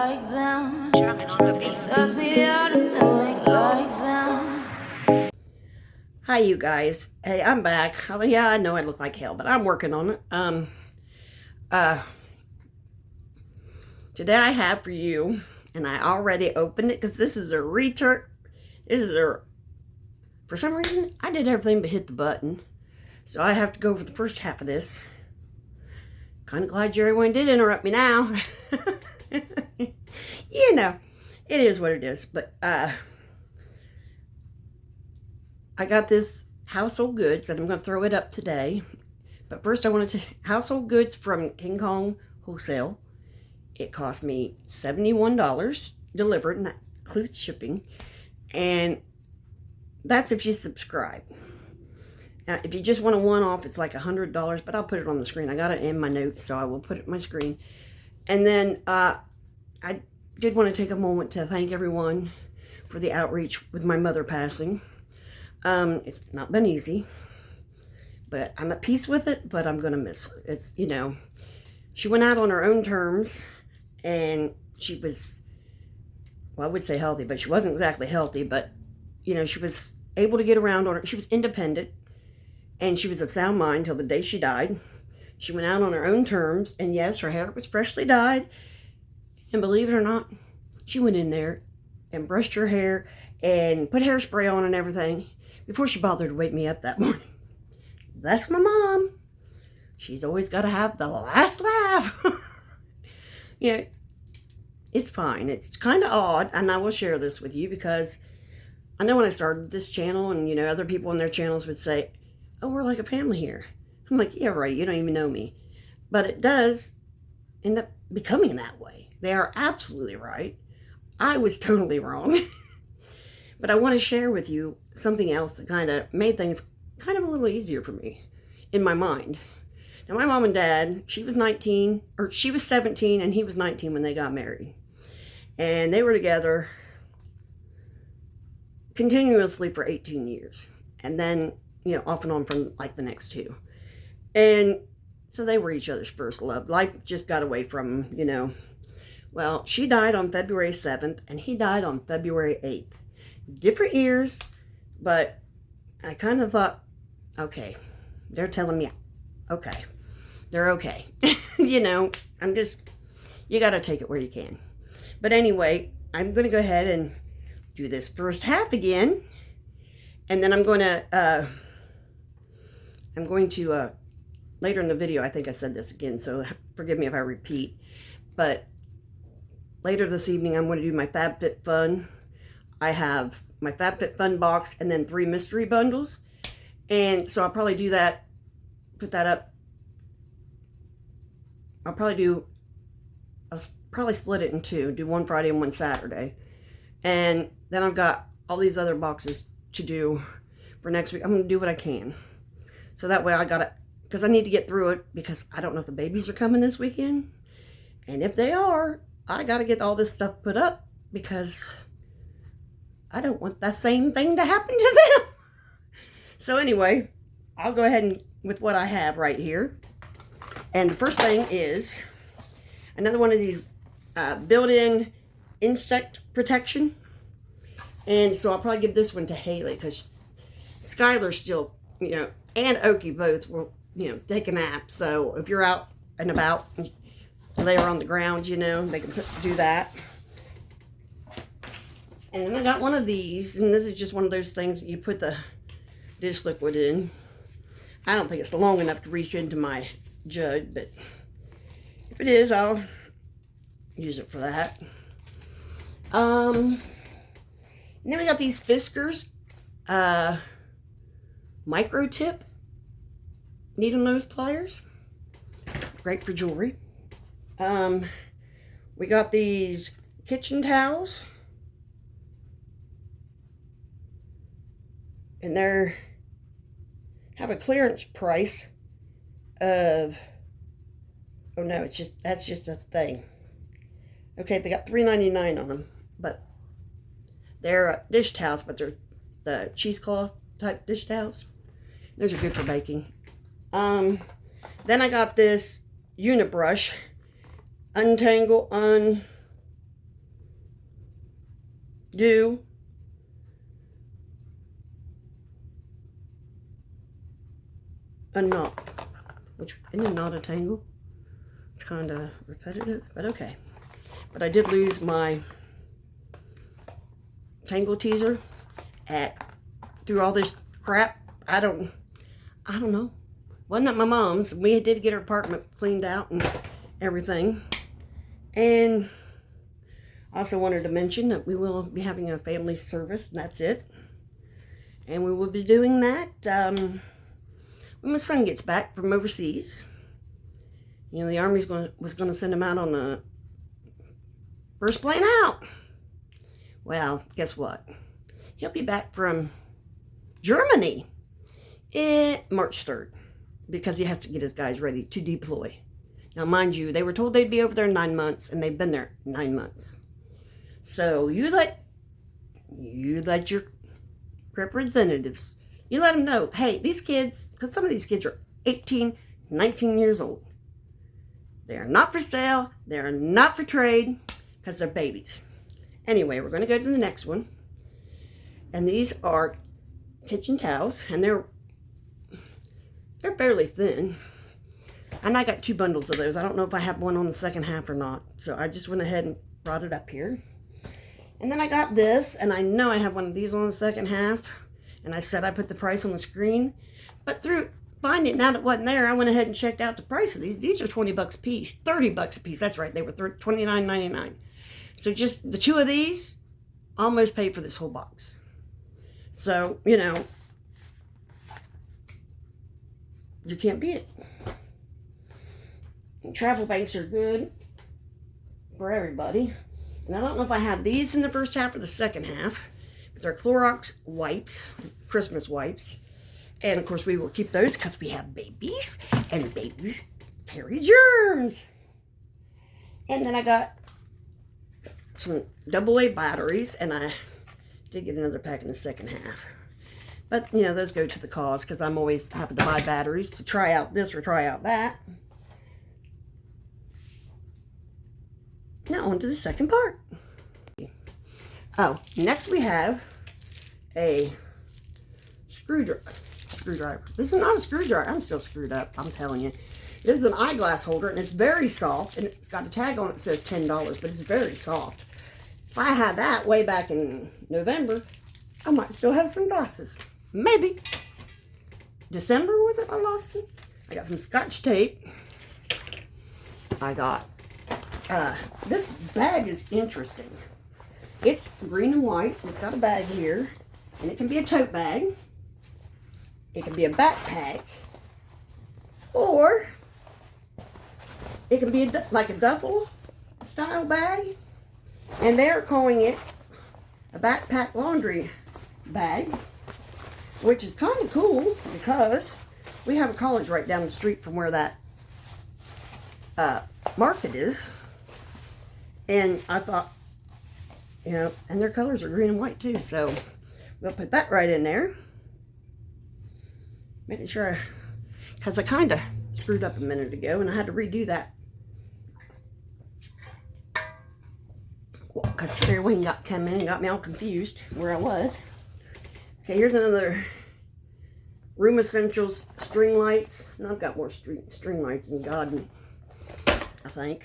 like them. Jamming on the beat. Serves me out and doing like them. Hi, you guys. Hey, I'm back. Oh, yeah, I know I look like hell, but I'm working on it. Today I have for you, and I already opened it because this is a return. For some reason, I did everything but hit the button. So I have to go over the first half of this. Kind of glad Jerry Wayne did interrupt me now. You know, it is what it is. But I got this household goods, and I'm going to throw it up today. But first, I wanted to household goods from Kong Wholesale. It cost me $71 delivered, and that includes shipping. And that's if you subscribe. Now, if you just want a one-off, it's like $100, but I'll put it on the screen. I got it in my notes, so I will put it on my screen. And then I did want to take a moment to thank everyone for the outreach with my mother passing. It's not been easy, but I'm at peace with it, but I'm going to miss her. It's, you know, she went out on her own terms, and she was, well, I would say healthy, but she wasn't exactly healthy, but, you know, she was able to get around on her. She was independent. And she was of sound mind till the day she died. She went out on her own terms. And yes, her hair was freshly dyed. And believe it or not, she went in there and brushed her hair and put hairspray on and everything before she bothered to wake me up that morning. That's my mom. She's always got to have the last laugh. You know, it's fine. It's kind of odd. And I will share this with you because I know when I started this channel and, you know, other people on their channels would say, oh, we're like a family here. I'm like, yeah, right, you don't even know me. But it does end up becoming that way. They are absolutely right. I was totally wrong. But I want to share with you something else that kind of made things kind of a little easier for me in my mind. Now, my mom and dad, she was 17 and he was 19 when they got married. And they were together continuously for 18 years. And then, you know, off and on from like the next two. And so they were each other's first love. Life just got away from them, you know. Well, she died on February 7th and he died on February 8th. Different years, but I kind of thought, okay, they're telling me, okay, they're okay. You know, you got to take it where you can. But anyway, I'm going to go ahead and do this first half again. And then I'm going to later in the video, I think I said this again, so forgive me if I repeat, but later this evening, I'm going to do my FabFitFun. I have my FabFitFun box and then 3 mystery bundles, and so I'll probably do that, put that up. I'll probably split it in 2, do one Friday and one Saturday, and then I've got all these other boxes to do for next week. I'm going to do what I can. So that way I got it, because I need to get through it, because I don't know if the babies are coming this weekend. And if they are, I got to get all this stuff put up, because I don't want that same thing to happen to them. So anyway, I'll go ahead and with what I have right here. And the first thing is another one of these built-in insect protection. And so I'll probably give this one to Haley, because Skylar's still, you know, and Okie both will, you know, take a nap. So if you're out and about, lay her on the ground, you know, they can do that. And then I got one of these, and this is just one of those things that you put the dish liquid in. I don't think it's long enough to reach into my jug, but if it is, I'll use it for that. And then we got these Fiskars micro tip needle nose pliers. Great for jewelry. We got these kitchen towels. And they're have a clearance price of, oh no, that's just a thing. Okay, they got $3.99 on them, but they're dish towels, but they're the cheesecloth type dish towels. Those are good for baking. Then I got this unibrush, untangle, do a knot, which isn't a knot a tangle. It's kind of repetitive, but okay. But I did lose my tangle teaser through all this crap. I don't know. Wasn't at my mom's. We did get her apartment cleaned out and everything. And I also wanted to mention that we will be having a family service, and that's it. And we will be doing that when my son gets back from overseas. You know, the Army was going to send him out on the first plane out. Well, guess what? He'll be back from Germany March 3rd because he has to get his guys ready to deploy. Now, mind you, they were told they'd be over there 9 months, and they've been there 9 months. So you let your representatives, you let them know, hey, these kids, because some of these kids are 18, 19 years old. They are not for sale. They are not for trade because they're babies. Anyway, we're going to go to the next one. And these are kitchen towels, and they're fairly thin. And I got 2 bundles of those. I don't know if I have one on the second half or not. So I just went ahead and brought it up here. And then I got this, and I know I have one of these on the second half. And I said I put the price on the screen. But through finding out it wasn't there, I went ahead and checked out the price of these. These are 20 bucks a piece. 30 bucks a piece. That's right. They were $29.99. So just the 2 of these almost paid for this whole box. So, you know, you can't beat it. And travel banks are good for everybody. And I don't know if I have these in the first half or the second half. But they're Clorox wipes, Christmas wipes. And of course we will keep those because we have babies. And babies carry germs. And then I got some AA batteries. And I did get another pack in the second half. But, you know, those go to the cause because I'm always having to buy batteries to try out this or try out that. Now on to the second part. Oh, next we have a screwdriver. This is not a screwdriver. I'm still screwed up, I'm telling you. This is an eyeglass holder, and it's very soft, and it's got a tag on it that says $10, but it's very soft. If I had that way back in November, I might still have some glasses. Maybe. December, was it I lost it? I got some Scotch tape. I got, this bag is interesting. It's green and white. It's got a bag here. And it can be a tote bag. It can be a backpack. Or it can be like a duffel style bag. And they're calling it a backpack laundry bag. Which is kind of cool because we have a college right down the street from where that market is. And I thought, you know, and their colors are green and white too. So we'll put that right in there. Making sure, because I kind of screwed up a minute ago and I had to redo that. Because Terry Wayne came in and got me all confused where I was. Okay, here's another Room Essentials string lights. And I've got more string lights than God, I think.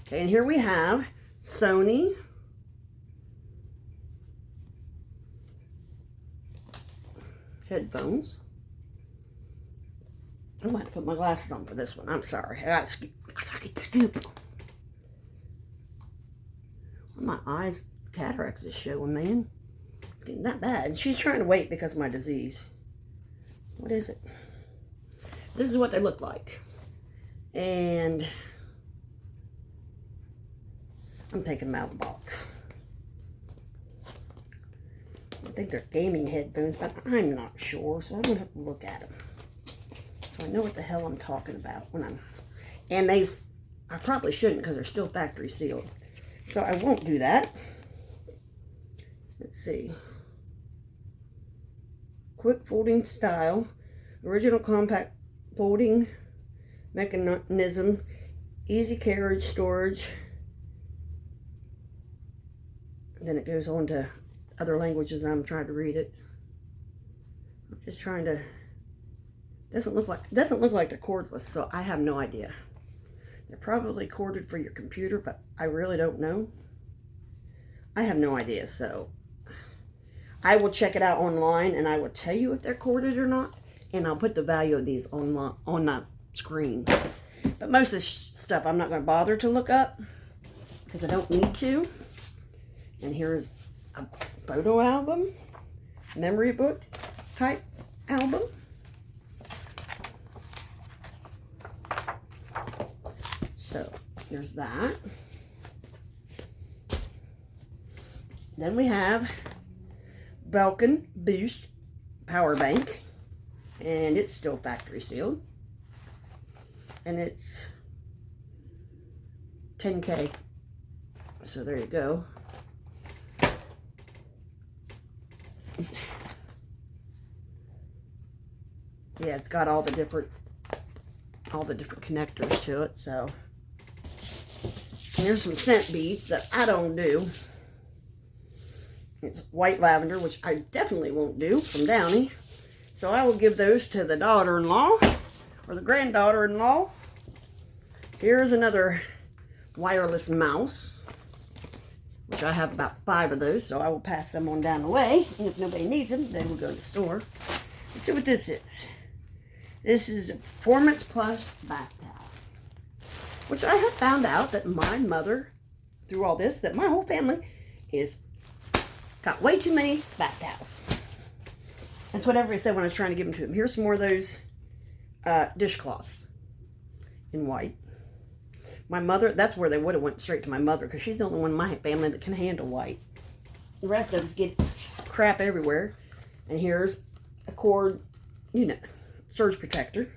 Okay, and here we have Sony headphones. I might put my glasses on for this one. I'm sorry. I got to scoop. My eyes, cataracts is showing, man. It's getting that bad. She's trying to wait because of my disease. What is it? This is what they look like. And I'm taking them out of the box. I think they're gaming headphones, but I'm not sure, so I'm going to have to look at them. So I know what the hell I'm talking about when I'm... And I probably shouldn't because they're still factory sealed. So I won't do that. Let's see. Quick folding style. Original compact folding mechanism. Easy carriage storage. then it goes on to other languages, and I'm trying to read it. I'm just trying to. Doesn't look like they're cordless, so I have no idea. They're probably corded for your computer, but I really don't know. I have no idea, so I will check it out online, and I will tell you if they're corded or not, and I'll put the value of these on the screen. But most of this stuff I'm not going to bother to look up because I don't need to. And here's a photo album, memory book type album. So there's that. Then we have Belkin Boost power bank, and it's still factory sealed, and it's 10K. So there you go. Yeah, it's got all the different connectors to it. So here's some scent beads that I don't do. It's white lavender, which I definitely won't do, from Downy. So I will give those to the daughter-in-law or the granddaughter-in-law. Here's another wireless mouse, which I have about 5 of those, so I will pass them on down the way. And if nobody needs them, they will go to the store. Let's see what this is. This is a Performance Plus bath towel, which I have found out that my mother, through all this, that my whole family is got way too many bath towels. That's what everybody said when I was trying to give them to them. Here's some more of those dishcloths in white. My mother, that's where they would have went straight to my mother, because she's the only one in my family that can handle white. The rest of us get crap everywhere. And here's a cord, you know, surge protector.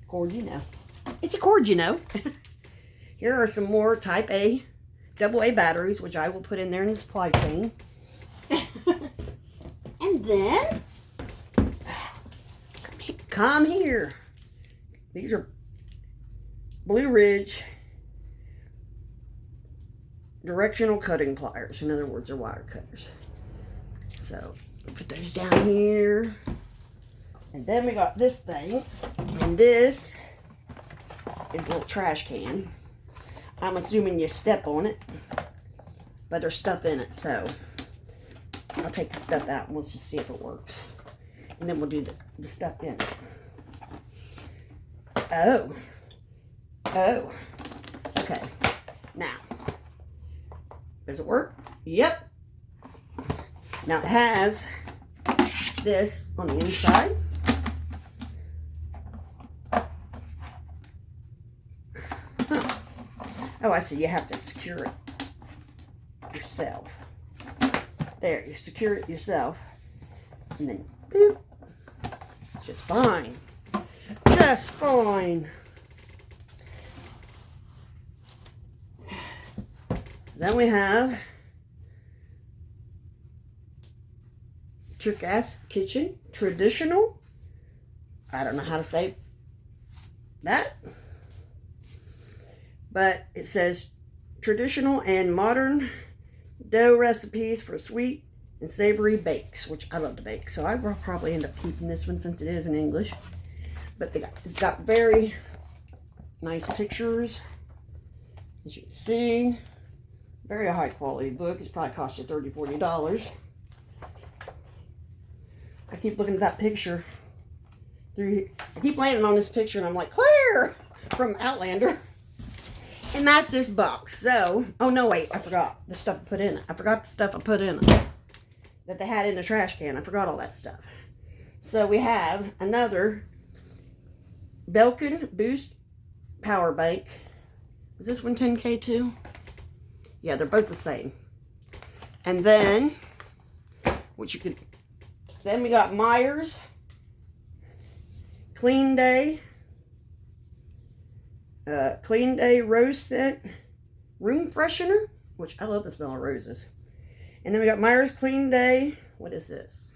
Cord, you know. It's a cord, you know. Here are some more type A, AA batteries, which I will put in there in the supply chain. And then, come here. These are Blue Ridge directional cutting pliers. In other words, they're wire cutters. So, put those down here. And then we got this thing. And this is a little trash can. I'm assuming you step on it, but there's stuff in it, so I'll take the stuff out and let's just see if it works. And then we'll do the stuff in it. Oh. Okay. Now, does it work? Yep. Now it has this on the inside. Huh. Oh, I see. You have to secure it yourself. There, you secure it yourself. And then, boop. It's just fine. Just fine. Then we have Trick-Ass Kitchen Traditional. I don't know how to say that. But it says traditional and modern dough recipes for sweet and savory bakes, which I love to bake. So I will probably end up keeping this one since it is in English. But it's got very nice pictures, as you can see. Very high quality book. It's probably cost you $30, $40. I keep looking at that picture through here. I keep landing on this picture and I'm like, Claire from Outlander. And that's this box. So, oh no, wait, I forgot the stuff I put in it. I forgot the stuff I put in it that they had in the trash can. I forgot all that stuff. So we have another Belkin Boost power bank. Is this one 10K too? Yeah, they're both the same. And then, then we got Myers Clean Day Rose Scent Room Freshener, which I love the smell of roses. And then we got Myers Clean Day. What is this?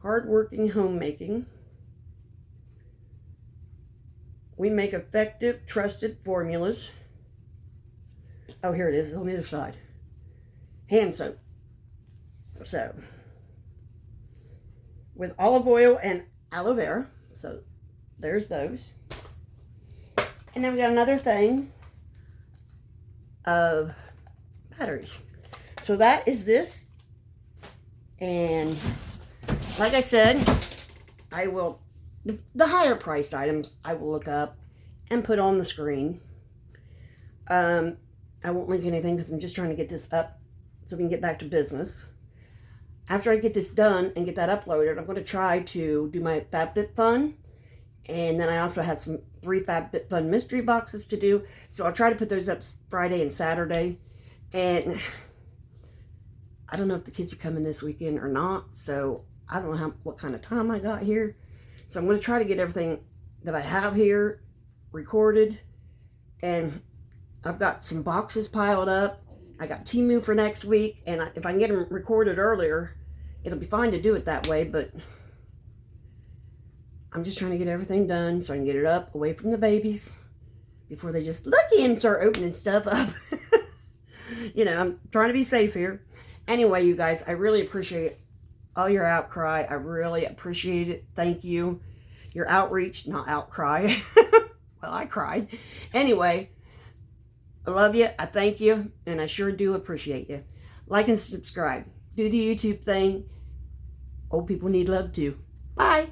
Hardworking homemaking. We make effective, trusted formulas. Oh, here it is. It's on the other side. hand soap. So, with olive oil and aloe vera. So, there's those. And then we got another thing of batteries. So that is this. And like I said, I will, the higher priced items I will look up and put on the screen. I won't link anything because I'm just trying to get this up so we can get back to business. After I get this done and get that uploaded, I'm going to try to do my FabFitFun. And then I also have some 3 FabFitFun mystery boxes to do. So I'll try to put those up Friday and Saturday. And I don't know if the kids are coming this weekend or not. So I don't know what kind of time I got here. So I'm going to try to get everything that I have here recorded. And I've got some boxes piled up. I got Temu for next week. And if I can get them recorded earlier, it'll be fine to do it that way. But I'm just trying to get everything done so I can get it up away from the babies before they just look and start opening stuff up. You know, I'm trying to be safe here. Anyway, you guys, I really appreciate all your outcry. I really appreciate it. Thank you. Your outreach, not outcry. Well, I cried. Anyway, I love you. I thank you. And I sure do appreciate you. Like and subscribe. Do the YouTube thing. Old people need love too. Bye.